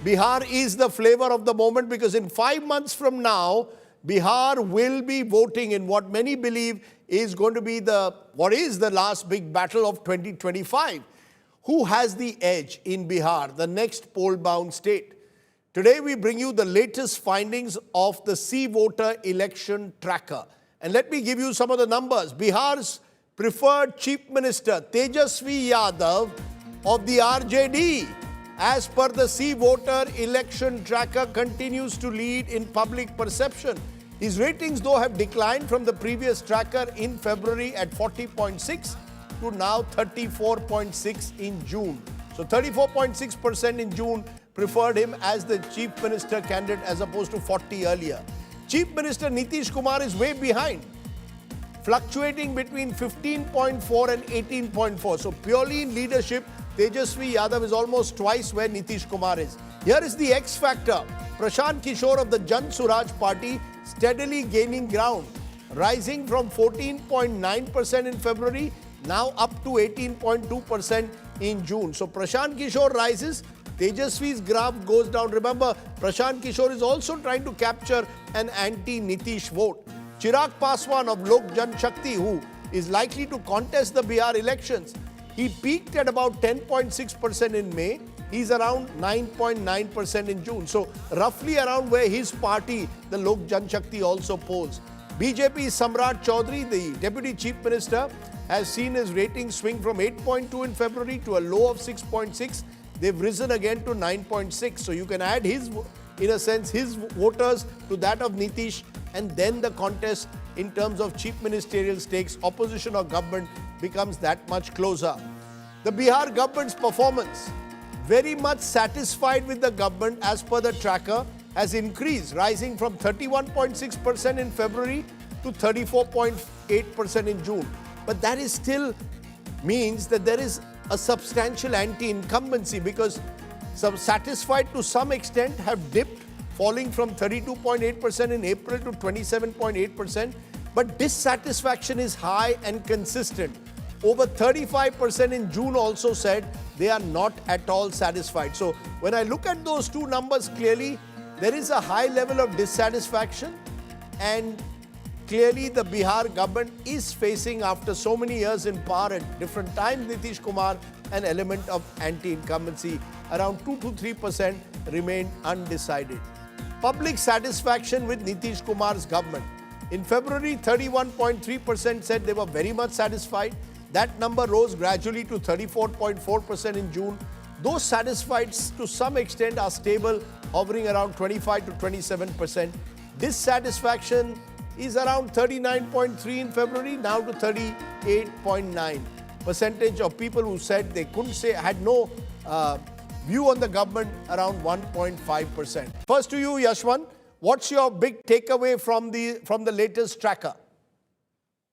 Bihar is the flavor of the moment because in 5 months from now, Bihar will be voting in what many believe is going to be the last big battle of 2025. Who has the edge in Bihar, the next poll-bound state? Today we bring you the latest findings of the See Voter Election Tracker. And let me give you some of the numbers. Bihar's preferred Chief Minister, Tejashwi Yadav of the RJD, as per the See Voter Election Tracker, continues to lead in public perception. His ratings, though, have declined from the previous tracker in February at 40.6 to now 34.6 in June. So 34.6% in June preferred him as the Chief Minister candidate as opposed to 40 earlier. Chief Minister Nitish Kumar is way behind, fluctuating between 15.4 and 18.4. So purely in leadership, Tejashwi Yadav is almost twice where Nitish Kumar is. Here is the X factor. Prashant Kishor of the Suraaj party steadily gaining ground, rising from 14.9% in February, now up to 18.2% in June. So Prashant Kishor rises, Tejaswi's graph goes down. Remember, Prashant Kishor is also trying to capture an anti-Nitish vote. Chirag Paswan of Lok Jan Shakti, who is likely to contest the Bihar elections, he peaked at about 10.6% in May. He's around 9.9% in June. So roughly around where his party, the Lok Jan Shakti, also polls. BJP's Suraaj Chaudhary, the Deputy Chief Minister, has seen his ratings swing from 8.2 in February to a low of 6.6. They've risen again to 9.6. So you can add his, in a sense, his voters to that of Nitish, and then the contest in terms of chief ministerial stakes, opposition or government, becomes that much closer. The Bihar government's performance, very much satisfied with the government as per the tracker, has increased, rising from 31.6% in February to 34.8% in June. But that is still means that there is a substantial anti-incumbency, because some satisfied to some extent have dipped, falling from 32.8% in April to 27.8%. But dissatisfaction is high and consistent. Over 35% in June also said they are not at all satisfied. So when I look at those two numbers clearly, there is a high level of dissatisfaction, and clearly the Bihar government is facing, after so many years in power at different times, Nitish Kumar, an element of anti-incumbency. Around 2 to 3% remain undecided. Public satisfaction with Nitish Kumar's government. In February, 31.3% said they were very much satisfied. That number rose gradually to 34.4% in June. Those satisfied to some extent are stable, hovering around 25 to 27%. Dissatisfaction is around 39.3 in February, now to 38.9. Percentage of people who said they couldn't say, had no view on the government, around 1.5%. First to you, Yashwant, what's your big takeaway from the latest tracker?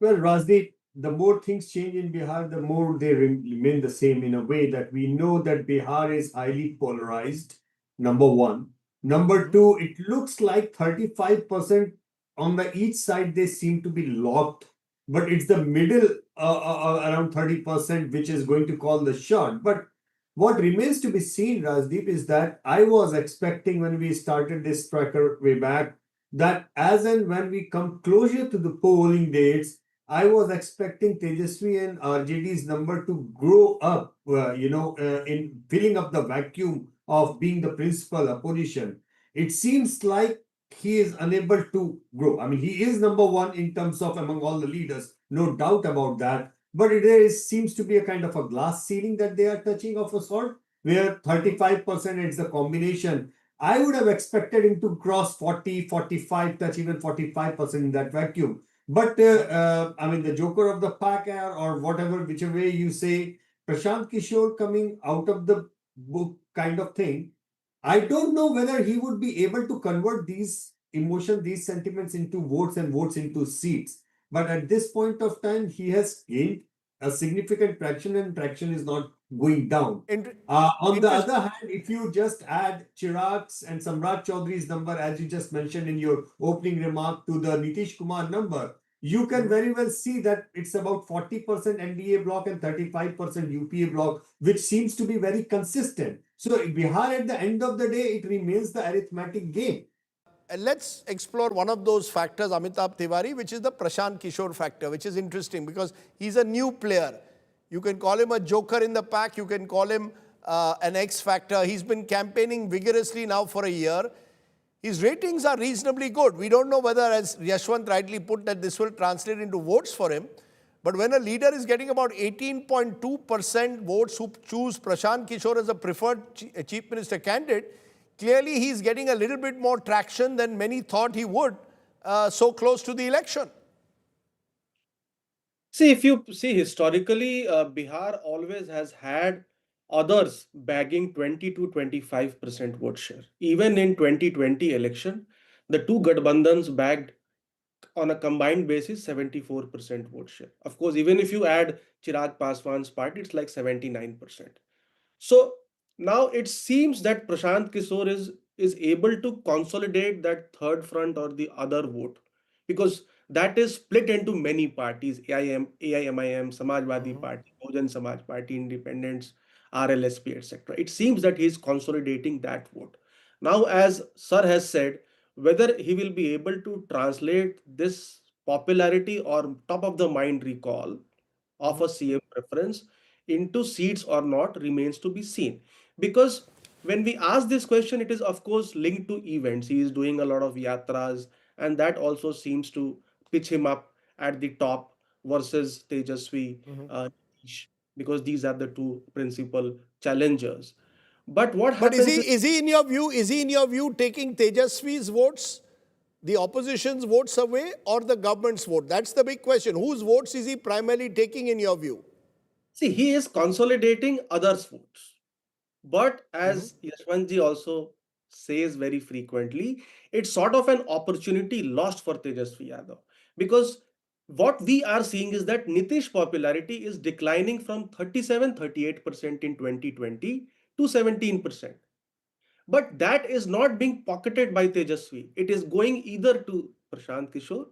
Well, Rajdeep, the more things change in Bihar, the more they remain the same, in a way that we know that Bihar is highly polarized, number one. Number two, it looks like 35% on the each side, they seem to be locked, but it's the middle, around 30%, which is going to call the shot. But what remains to be seen, Rajdeep, is that I was expecting, when we started this tracker way back, that as and when we come closer to the polling dates, I was expecting Tejaswi and RJD's number to grow up, in filling up the vacuum of being the principal opposition. It seems like he is unable to grow. I mean, he is number one in terms of among all the leaders, no doubt about that. But there seems to be a kind of a glass ceiling that they are touching of a sort, where 35% is the combination. I would have expected him to cross 40, 45, touch even 45% in that vacuum. But I mean, the joker of the pack, or whatever, whichever way you say, Prashant Kishor coming out of the book kind of thing, I don't know whether he would be able to convert these emotions, these sentiments into votes and votes into seats. But at this point of time, he has gained a significant traction, and traction is not going down. On the other hand, if you just add Chirag's and Suraaj Chaudhary's number, as you just mentioned in your opening remark, to the Nitish Kumar number, you can very well see that it's about 40% NDA bloc and 35% UPA bloc, which seems to be very consistent. So Bihar, at the end of the day, it remains the arithmetic game. And let's explore one of those factors, Amitabh Tiwari, which is the Prashant Kishor factor, which is interesting because he's a new player. You can call him a joker in the pack. You can call him an X factor. He's been campaigning vigorously now for a year. His ratings are reasonably good. We don't know whether, as Yashwant rightly put, that this will translate into votes for him. But when a leader is getting about 18.2% votes who choose Prashant Kishor as a preferred chief minister candidate, clearly he's getting a little bit more traction than many thought he would so close to the election. See, if you see historically, Bihar always has had others bagging 20 to 25% vote share. Even in 2020 election, the two Gadbandhans bagged on a combined basis 74% vote share. Of course, even if you add Chirag Paswan's party, it's like 79%. So now it seems that Prashant Kishor is able to consolidate that third front or the other vote, because that is split into many parties: AIMIM, Samajwadi Party, Bahujan Samaj Party, Independents, RLSP, etc. It seems that he is consolidating that vote. Now, as Sir has said, whether he will be able to translate this popularity or top of the mind recall of a CM preference into seats or not remains to be seen. Because when we ask this question, it is of course linked to events. He is doing a lot of yatras, and that also seems to pitch him up at the top versus Tejashwi, Nitish, because these are the two principal challengers. But what But happens is he in your view taking Tejaswi's votes, the opposition's votes away, or the government's vote? That's the big question. Whose votes is he primarily taking in your view? see, he is consolidating others' votes. But as Yashwantji also says very frequently, it's sort of an opportunity lost for Tejashwi Yadav. Because what we are seeing is that Nitish popularity is declining from 37-38% in 2020 to 17%. But that is not being pocketed by Tejaswi. It is going either to Prashant Kishor,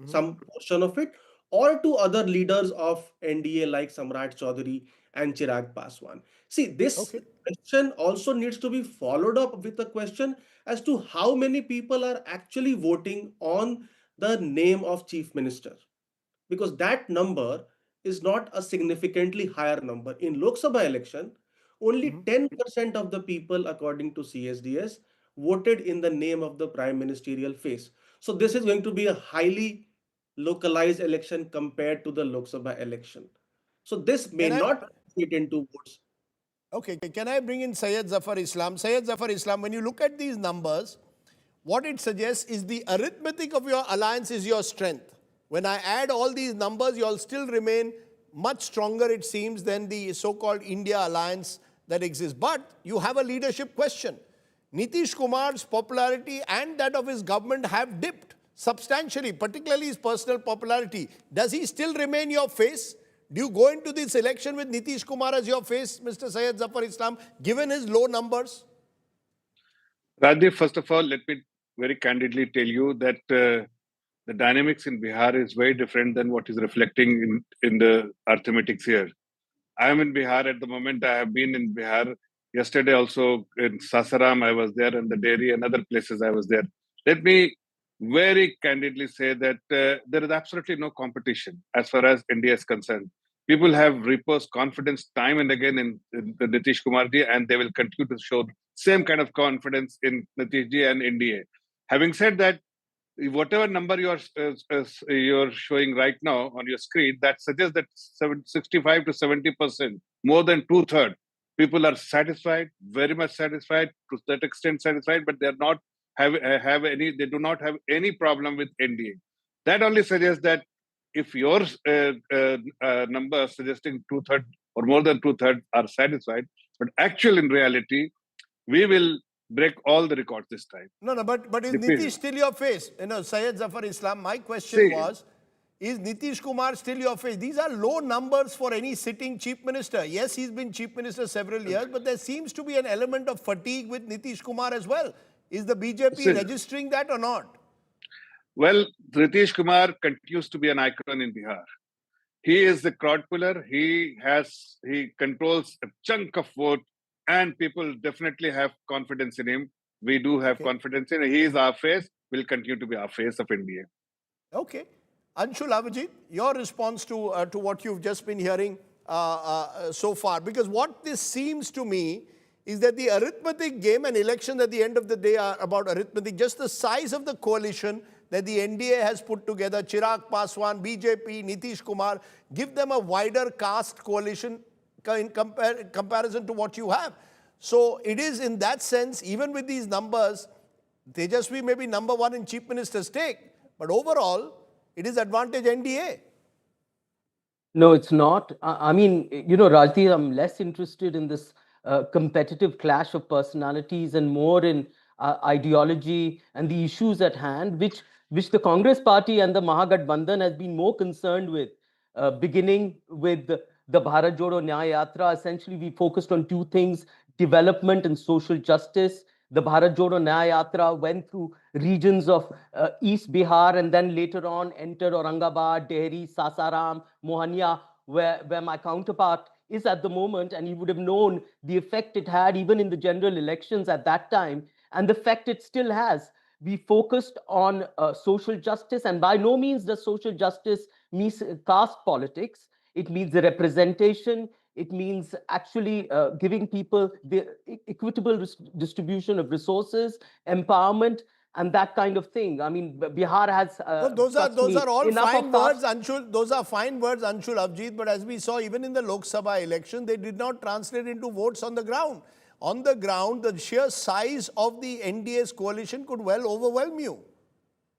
some portion of it, or to other leaders of NDA like Samrat Chaudhary and Chirag Paswan. See, this Okay. question also needs to be followed up with a question as to how many people are actually voting on the name of Chief Minister, because that number is not a significantly higher number. In Lok Sabha election, only 10% of the people, according to CSDS, voted in the name of the prime ministerial face. So this is going to be a highly localized election compared to the Lok Sabha election. So this may Can I? not fit into votes. Okay, can I bring in Syed Zafar Islam? Syed Zafar Islam, when you look at these numbers, what it suggests is the arithmetic of your alliance is your strength. When I add all these numbers, you all still remain much stronger, it seems, than the so-called India alliance that exists. But you have a leadership question. Nitish Kumar's popularity and that of his government have dipped substantially, particularly his personal popularity. Does he still remain your face? Do you go into this election with Nitish Kumar as your face, Mr. Syed Zafar Islam, given his low numbers? Rajiv, first of all, let me very candidly tell you that the dynamics in Bihar is very different than what is reflecting in the arithmetics here. I am in Bihar at the moment. I have been in Bihar. Yesterday also in Sasaram, I was there, and the dairy and other places I was there. Let me very candidly say that there is absolutely no competition as far as India is concerned. People have reposed confidence time and again in the Nitish Kumarji, and they will continue to show same kind of confidence in Nitishji and NDA. Having said that, whatever number you're showing right now on your screen, that suggests that 65 to 70%, more than two-thirds, people are satisfied, very much satisfied, to that extent satisfied, but they are not they do not have any problem with NDA. That only suggests that if your number suggesting two-thirds or more than two-thirds are satisfied, but actual in reality, we will break all the records this time. No, but is Nitish still your face? Syed Zafar Islam, my question See, was, is Nitish Kumar still your face? These are low numbers for any sitting chief minister. Yes, he's been chief minister several years, but there seems to be an element of fatigue with Nitish Kumar as well. Is the BJP registering that or not? Well, Nitish Kumar continues to be an icon in Bihar. He is the crowd puller. He controls a chunk of vote and people definitely have confidence in him. We do have confidence in him. He is our face, will continue to be our face of India. Okay. Anshul Avijit, your response to what you've just been hearing so far. Because what this seems to me is that the arithmetic game and elections at the end of the day are about arithmetic. Just the size of the coalition that the NDA has put together, Chirag Paswan, BJP, Nitish Kumar, give them a wider caste coalition in comparison to what you have. So it is in that sense, even with these numbers, Tejashwi may be number one in Chief Minister's take, but overall, it is advantage NDA. No, it's not. I mean, Rajdeep, I'm less interested in this competitive clash of personalities and more in ideology and the issues at hand, which the Congress party and the Mahagathbandhan has been more concerned with, beginning with the Bharat Jodo Nyaya Yatra. Essentially, we focused on two things: development and social justice. The Bharat Jodo Nyaya Yatra went through regions of East Bihar and then later on entered Aurangabad, Dehri, Sasaram, Mohania, where my counterpart is at the moment, and you would have known the effect it had even in the general elections at that time, and the effect it still has. We focused on social justice, and by no means does social justice mean caste politics. It means the representation. It means actually giving people the equitable distribution of resources, empowerment, and that kind of thing. I mean, Bihar has. Those are all fine words, Anshul. Those are fine words, Anshul Avijit. But as we saw, even in the Lok Sabha election, they did not translate into votes on the ground. On the ground, the sheer size of the NDA's coalition could well overwhelm you.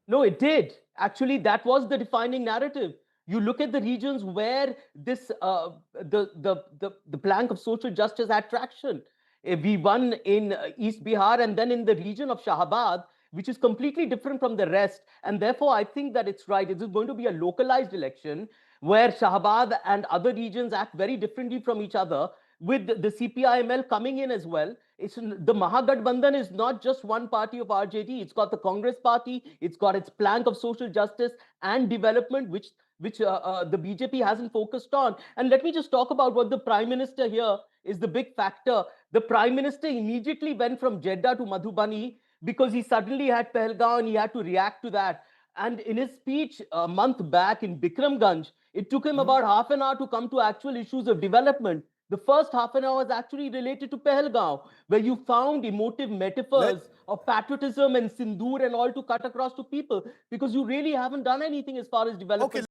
No, it did. Actually, that was the defining narrative. You look at the regions where this the plank of social justice had traction. We won in East Bihar and then in the region of Shahabad, which is completely different from the rest. And therefore, I think that it's right. It is going to be a localized election where Shahabad and other regions act very differently from each other, with the CPIML coming in as well. The Mahagathbandhan is not just one party of RJD. It's got the Congress party. It's got its plank of social justice and development, which the BJP hasn't focused on. And let me just talk about what the Prime Minister here is the big factor. The Prime Minister immediately went from Jeddah to Madhubani because he suddenly had Pahalgam and he had to react to that. And in his speech a month back in Bikramganj, it took him about half an hour to come to actual issues of development. The first half an hour was actually related to Pahalgam, where you found emotive metaphors of patriotism and sindoor and all to cut across to people, because you really haven't done anything as far as development. Okay.